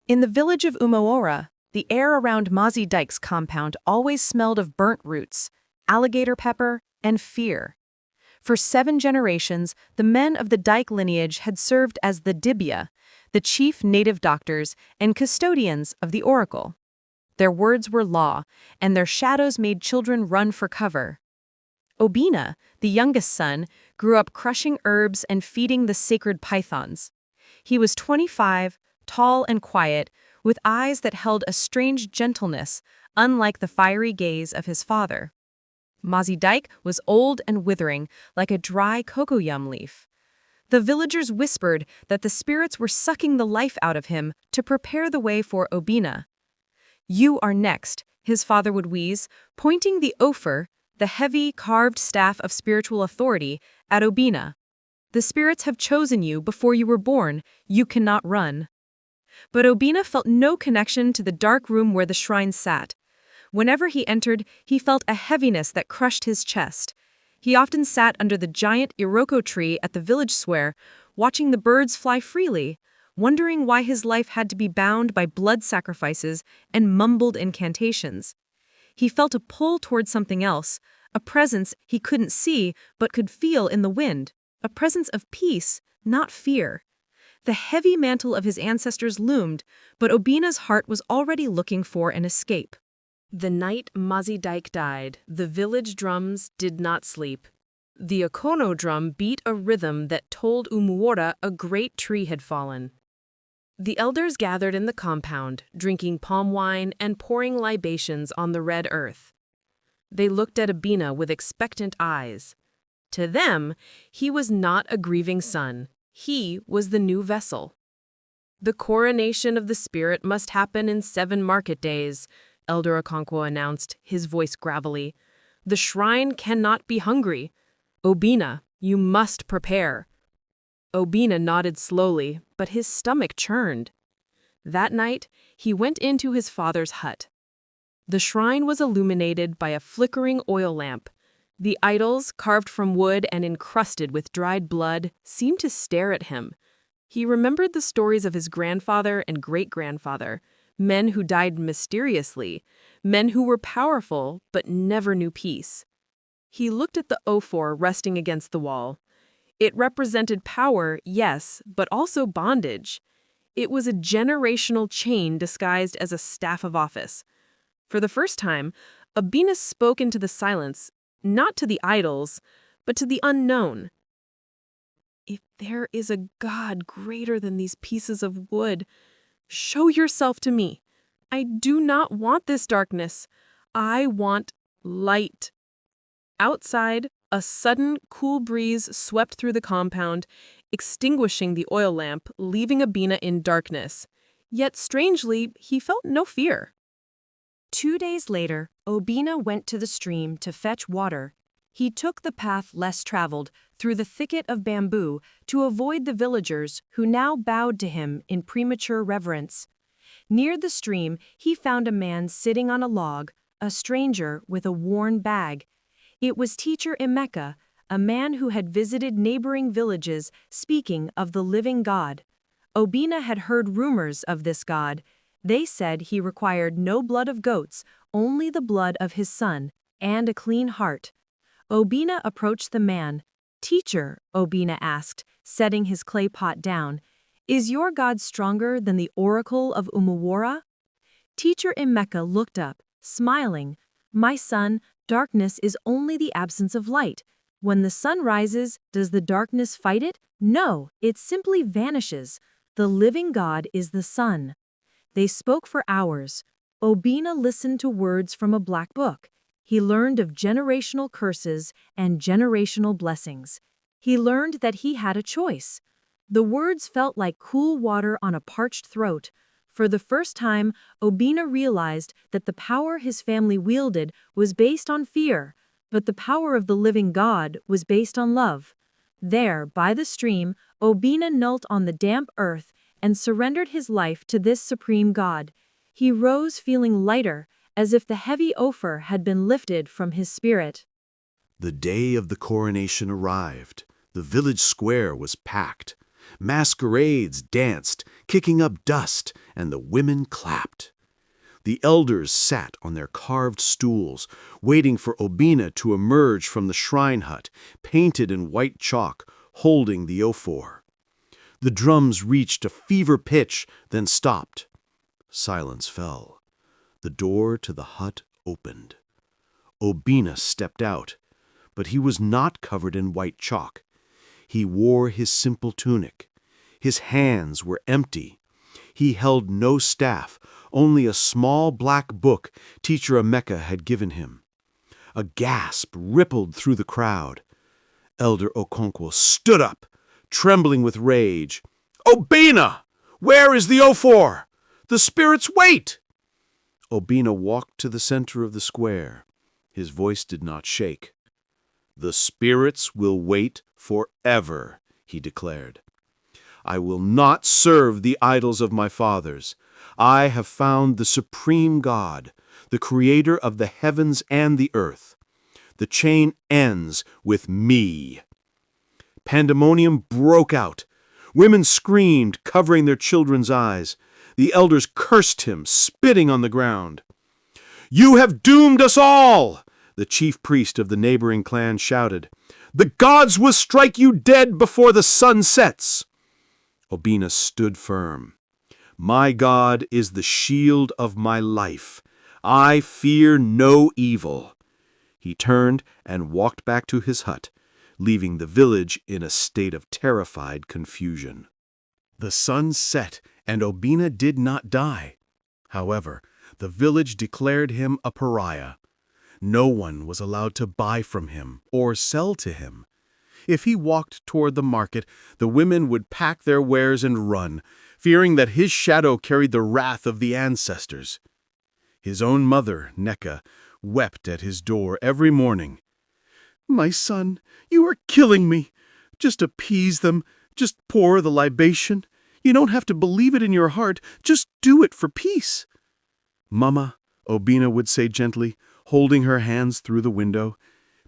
In the village of Umuora, the air around Mazi Dyke's compound always smelled of burnt roots, alligator pepper, and fear. For 7 generations, the men of the Dyke lineage had served as the Dibya, the chief native doctors and custodians of the oracle. Their words were law, and their shadows made children run for cover. Obinna, the youngest son, grew up crushing herbs and feeding the sacred pythons. He was 25, tall and quiet, with eyes that held a strange gentleness, unlike the fiery gaze of his father. Mazi Dyke was old and withering, like a dry cocoyam leaf. The villagers whispered that the spirits were sucking the life out of him to prepare the way for Obinna. "You are next," his father would wheeze, pointing the Ofor, the heavy, carved staff of spiritual authority, at Obinna. "The spirits have chosen you before you were born. You cannot run." But Obinna felt no connection to the dark room where the shrine sat. Whenever he entered, he felt a heaviness that crushed his chest. He often sat under the giant iroko tree at the village square, watching the birds fly freely, wondering why his life had to be bound by blood sacrifices and mumbled incantations. He felt a pull toward something else, a presence he couldn't see but could feel in the wind, a presence of peace, not fear. The heavy mantle of his ancestors loomed, but Obinna's heart was already looking for an escape. The night Mazi Dyke died, the village drums did not sleep. The Okono drum beat a rhythm that told Umuora a great tree had fallen. The elders gathered in the compound, drinking palm wine and pouring libations on the red earth. They looked at Obinna with expectant eyes. To them, he was not a grieving son. He was the new vessel. "The coronation of the spirit must happen in 7 market days," Elder Okonkwo announced, his voice gravelly. "The shrine cannot be hungry. Obinna, you must prepare." Obinna nodded slowly, but his stomach churned. That night, he went into his father's hut. The shrine was illuminated by a flickering oil lamp. The idols, carved from wood and encrusted with dried blood, seemed to stare at him. He remembered the stories of his grandfather and great-grandfather, men who died mysteriously, men who were powerful but never knew peace. He looked at the Ofor resting against the wall. It represented power, yes, but also bondage. It was a generational chain disguised as a staff of office. For the first time, Obinna spoke into the silence, not to the idols, but to the unknown. "If there is a God greater than these pieces of wood, show yourself to me. I do not want this darkness. I want light." Outside, a sudden, cool breeze swept through the compound, extinguishing the oil lamp, leaving Obinna in darkness. Yet, strangely, he felt no fear. 2 days later, Obinna went to the stream to fetch water. He took the path less traveled, through the thicket of bamboo, to avoid the villagers who now bowed to him in premature reverence. Near the stream, he found a man sitting on a log, a stranger with a worn bag. It was Teacher Emeka, a man who had visited neighboring villages speaking of the living God. Obinna had heard rumors of this God. They said he required no blood of goats, only the blood of his son, and a clean heart. Obinna approached the man. "Teacher," Obinna asked, setting his clay pot down, "is your God stronger than the oracle of Umuora?" Teacher Emeka looked up, smiling. "My son, darkness is only the absence of light. When the sun rises, does the darkness fight it? No, it simply vanishes. The living God is the sun." They spoke for hours. Obinna listened to words from a black book. He learned of generational curses and generational blessings. He learned that he had a choice. The words felt like cool water on a parched throat. For the first time, Obinna realized that the power his family wielded was based on fear, but the power of the living God was based on love. There, by the stream, Obinna knelt on the damp earth and surrendered his life to this supreme God. He rose feeling lighter, as if the heavy Ofor had been lifted from his spirit. The day of the coronation arrived. The village square was packed. Masquerades danced, kicking up dust, and the women clapped. The elders sat on their carved stools, waiting for Obinna to emerge from the shrine hut, painted in white chalk, holding the Ofor. The drums reached a fever pitch, then stopped. Silence fell. The door to the hut opened. Obinna stepped out, but he was not covered in white chalk. He wore his simple tunic. His hands were empty. He held no staff, only a small black book Teacher Emeka had given him. A gasp rippled through the crowd. Elder Okonkwo stood up, trembling with rage. "Obinna! Where is the Ofor? The spirits wait!" Obinna walked to the center of the square. His voice did not shake. "The spirits will wait forever," he declared. "I will not serve the idols of my fathers. I have found the supreme God, the creator of the heavens and the earth. The chain ends with me." Pandemonium broke out. Women screamed, covering their children's eyes. The elders cursed him, spitting on the ground. "You have doomed us all!" the chief priest of the neighboring clan shouted. "The gods will strike you dead before the sun sets." Obinna stood firm. "My God is the shield of my life. I fear no evil." He turned and walked back to his hut, leaving the village in a state of terrified confusion. The sun set, and Obinna did not die. However, the village declared him a pariah. No one was allowed to buy from him or sell to him. If he walked toward the market, the women would pack their wares and run, fearing that his shadow carried the wrath of the ancestors. His own mother, Neka, wept at his door every morning. "My son, you are killing me. Just appease them. Just pour the libation. You don't have to believe it in your heart. Just do it for peace." "Mama," Obinna would say gently, holding her hands through the window,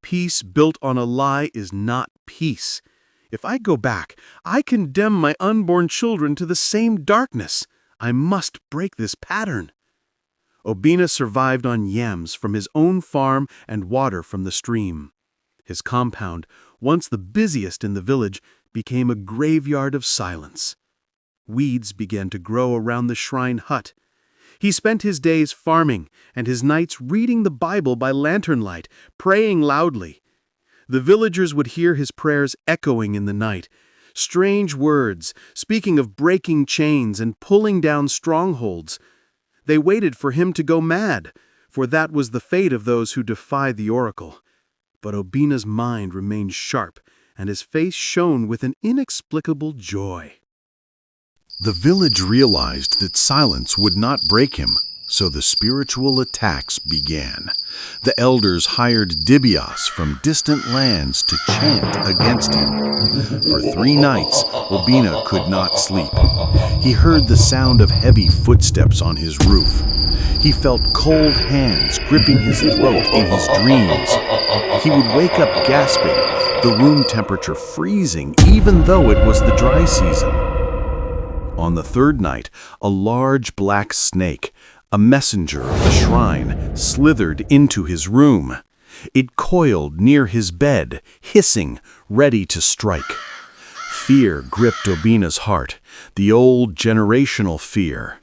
"peace built on a lie is not peace. If I go back, I condemn my unborn children to the same darkness. I must break this pattern." Obinna survived on yams from his own farm and water from the stream. His compound, once the busiest in the village, became a graveyard of silence. Weeds began to grow around the shrine hut. He spent his days farming and his nights reading the Bible by lantern light, praying loudly. The villagers would hear his prayers echoing in the night, strange words, speaking of breaking chains and pulling down strongholds. They waited for him to go mad, for that was the fate of those who defied the oracle. But Obinna's mind remained sharp, and his face shone with an inexplicable joy. The village realized that silence would not break him, so the spiritual attacks began. The elders hired dibias from distant lands to chant against him. For 3 nights, Obinna could not sleep. He heard the sound of heavy footsteps on his roof. He felt cold hands gripping his throat in his dreams. He would wake up gasping, the room temperature freezing even though it was the dry season. On the 3rd night, a large black snake, a messenger of the shrine, slithered into his room. It coiled near his bed, hissing, ready to strike. Fear gripped Obinna's heart, the old generational fear.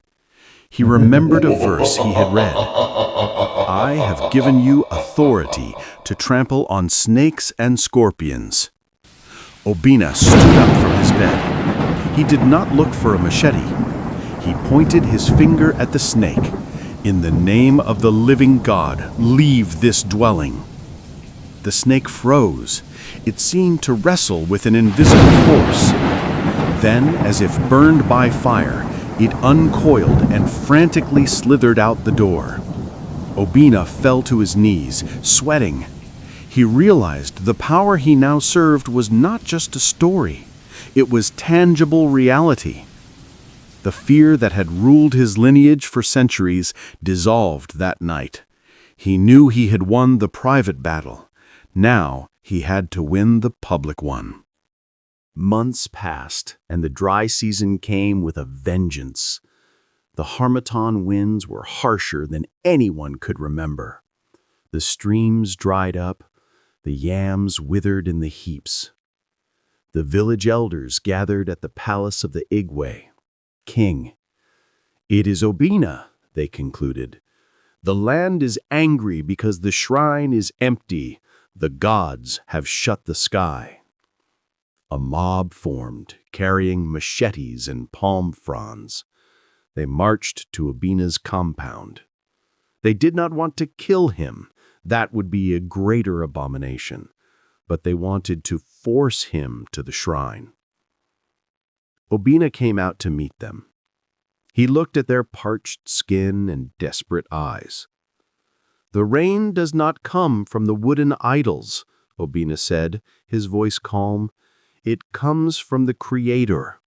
He remembered a verse he had read. "I have given you authority to trample on snakes and scorpions." Obinna stood up from his bed. He did not look for a machete. He pointed his finger at the snake. "In the name of the living God, leave this dwelling." The snake froze. It seemed to wrestle with an invisible force. Then, as if burned by fire, it uncoiled and frantically slithered out the door. Obinna fell to his knees, sweating. He realized the power he now served was not just a story. It was tangible reality. The fear that had ruled his lineage for centuries dissolved that night. He knew he had won the private battle. Now he had to win the public one. Months passed, and the dry season came with a vengeance. The harmattan winds were harsher than anyone could remember. The streams dried up, the yams withered in the heaps. The village elders gathered at the palace of the Igwe, king. "It is Obinna," they concluded. "The land is angry because the shrine is empty. The gods have shut the sky." A mob formed, carrying machetes and palm fronds. They marched to Obinna's compound. They did not want to kill him. That would be a greater abomination. But they wanted to force him to the shrine. Obinna came out to meet them. He looked at their parched skin and desperate eyes. "The rain does not come from the wooden idols," Obinna said, his voice calm. "It comes from the Creator."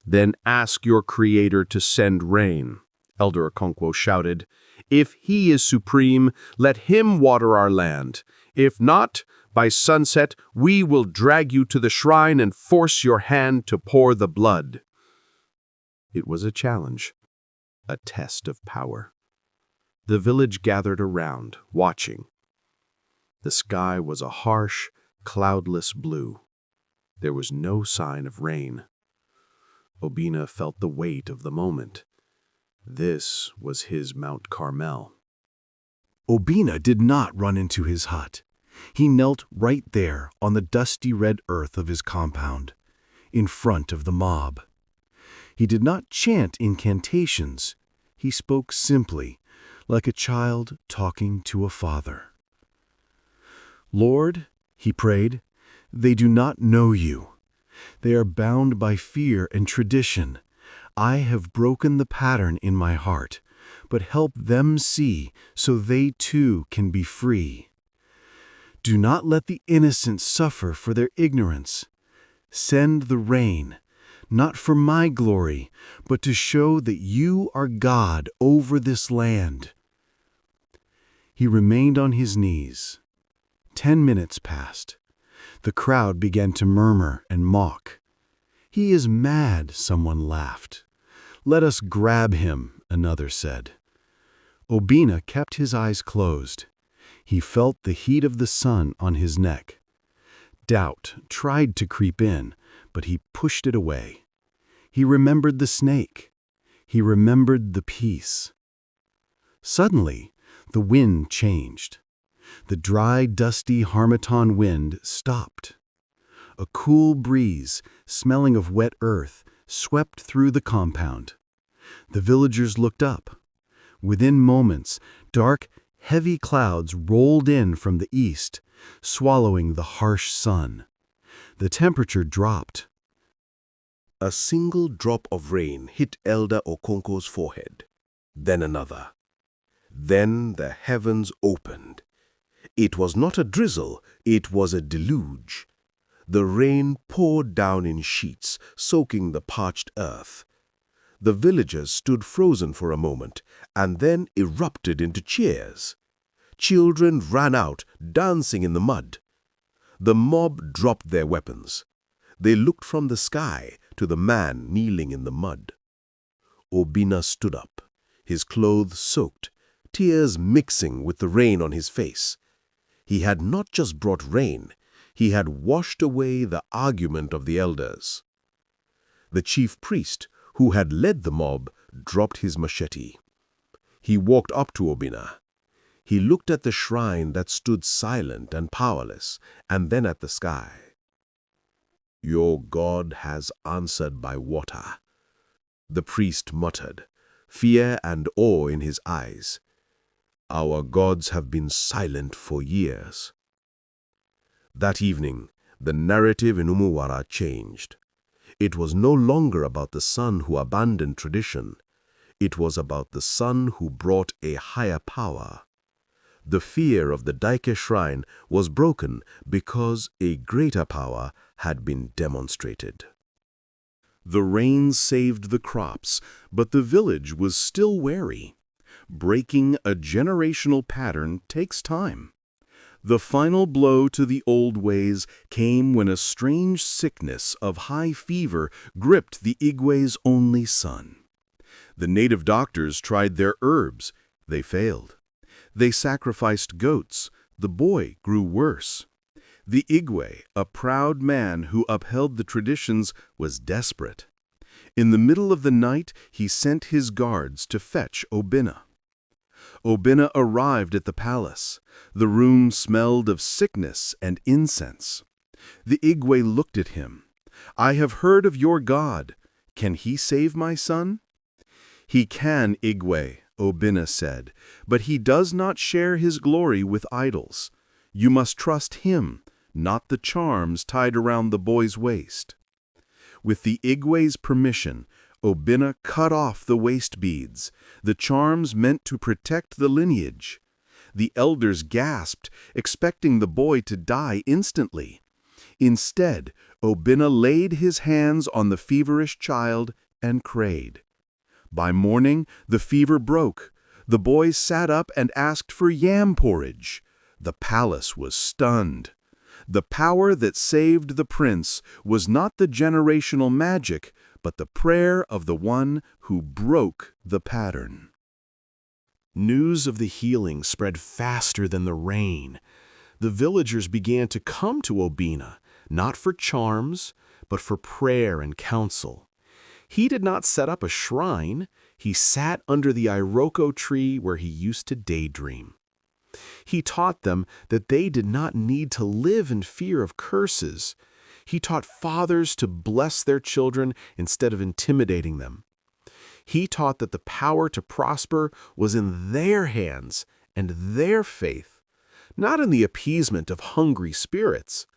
"Then ask your Creator to send rain," Elder Okonkwo shouted. "If he is supreme, let him water our land. If not, by sunset we will drag you to the shrine and force your hand to pour the blood." It was a challenge, a test of power. The village gathered around, watching. The sky was a harsh, cloudless blue. There was no sign of rain. Obinna felt the weight of the moment. This was his Mount Carmel. Obinna did not run into his hut. He knelt right there on the dusty red earth of his compound, in front of the mob. He did not chant incantations. He spoke simply, like a child talking to a father. "Lord," he prayed, "they do not know you. They are bound by fear and tradition. I have broken the pattern in my heart, but help them see so they too can be free. Do not let the innocent suffer for their ignorance. Send the rain, not for my glory, but to show that you are God over this land." He remained on his knees. 10 minutes passed. The crowd began to murmur and mock. "He is mad," someone laughed. "Let us grab him," another said. Obinna kept his eyes closed. He felt the heat of the sun on his neck. Doubt tried to creep in, but he pushed it away. He remembered the snake. He remembered the peace. Suddenly, the wind changed. The dry, dusty harmattan wind stopped. A cool breeze, smelling of wet earth, swept through the compound. The villagers looked up. Within moments, dark, heavy clouds rolled in from the east, swallowing the harsh sun. The temperature dropped. A single drop of rain hit Elder Okonkwo's forehead, then another. Then the heavens opened. It was not a drizzle, it was a deluge. The rain poured down in sheets, soaking the parched earth. The villagers stood frozen for a moment, and then erupted into cheers. Children ran out, dancing in the mud. The mob dropped their weapons. They looked from the sky to the man kneeling in the mud. Obinna stood up, his clothes soaked, tears mixing with the rain on his face. He had not just brought rain, he had washed away the argument of the elders. The chief priest, who had led the mob, dropped his machete. He walked up to Obinna. He looked at the shrine that stood silent and powerless, and then at the sky. "Your God has answered by water," the priest muttered, fear and awe in his eyes. "Our gods have been silent for years." That evening, the narrative in Umuora changed. It was no longer about the son who abandoned tradition. It was about the son who brought a higher power. The fear of the Daike shrine was broken because a greater power had been demonstrated. The rain saved the crops, but the village was still wary. Breaking a generational pattern takes time. The final blow to the old ways came when a strange sickness of high fever gripped the Igwe's only son. The native doctors tried their herbs. They failed. They sacrificed goats. The boy grew worse. The Igwe, a proud man who upheld the traditions, was desperate. In the middle of the night, he sent his guards to fetch Obinna. Obinna arrived at the palace. The room smelled of sickness and incense. The Igwe looked at him. "I have heard of your God. Can he save my son?" "He can, Igwe," Obinna said, "but he does not share his glory with idols. You must trust him, not the charms tied around the boy's waist." With the Igwe's permission, Obinna cut off the waist beads, the charms meant to protect the lineage. The elders gasped, expecting the boy to die instantly. Instead, Obinna laid his hands on the feverish child and prayed. By morning, the fever broke. The boy sat up and asked for yam porridge. The palace was stunned. The power that saved the prince was not the generational magic, but the prayer of the one who broke the pattern. News of the healing spread faster than the rain. The villagers began to come to Obinna, not for charms, but for prayer and counsel. He did not set up a shrine. He sat under the iroko tree where he used to daydream. He taught them that they did not need to live in fear of curses. He taught fathers to bless their children instead of intimidating them. He taught that the power to prosper was in their hands and their faith, not in the appeasement of hungry spirits.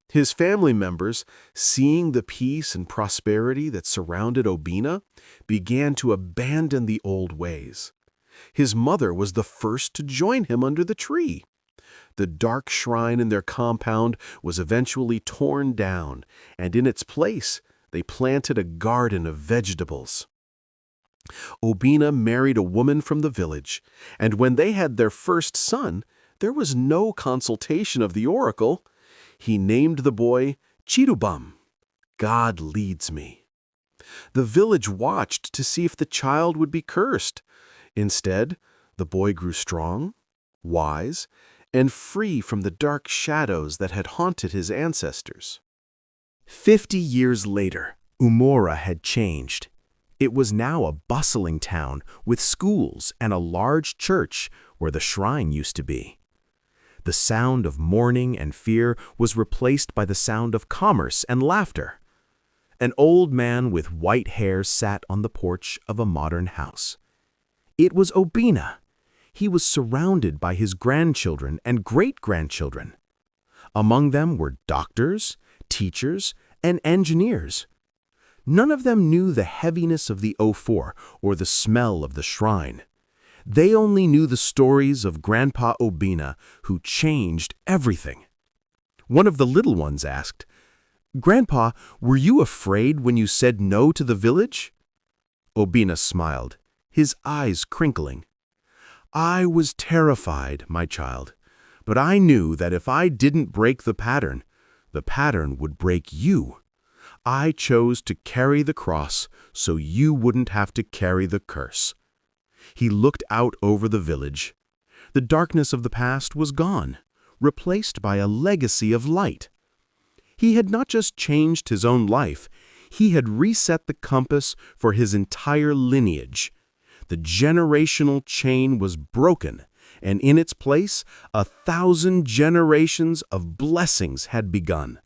His family members, seeing the peace and prosperity that surrounded Obinna, began to abandon the old ways. His mother was the first to join him under the tree. The dark shrine in their compound was eventually torn down, and in its place they planted a garden of vegetables. Obinna married a woman from the village, and when they had their first son, there was no consultation of the oracle. He named the boy Chirubam, God leads me. The village watched to see if the child would be cursed. Instead, the boy grew strong, wise, and free from the dark shadows that had haunted his ancestors. 50 years later, Umuora had changed. It was now a bustling town with schools and a large church where the shrine used to be. The sound of mourning and fear was replaced by the sound of commerce and laughter. An old man with white hair sat on the porch of a modern house. It was Obinna. He was surrounded by his grandchildren and great-grandchildren. Among them were doctors, teachers, and engineers. None of them knew the heaviness of the Ofor or the smell of the shrine. They only knew the stories of Grandpa Obinna, who changed everything. One of the little ones asked, "Grandpa, were you afraid when you said no to the village?" Obinna smiled, his eyes crinkling. "I was terrified, my child, but I knew that if I didn't break the pattern would break you. I chose to carry the cross so you wouldn't have to carry the curse." He looked out over the village. The darkness of the past was gone, replaced by a legacy of light. He had not just changed his own life, he had reset the compass for his entire lineage. The generational chain was broken, and in its place, 1,000 generations of blessings had begun.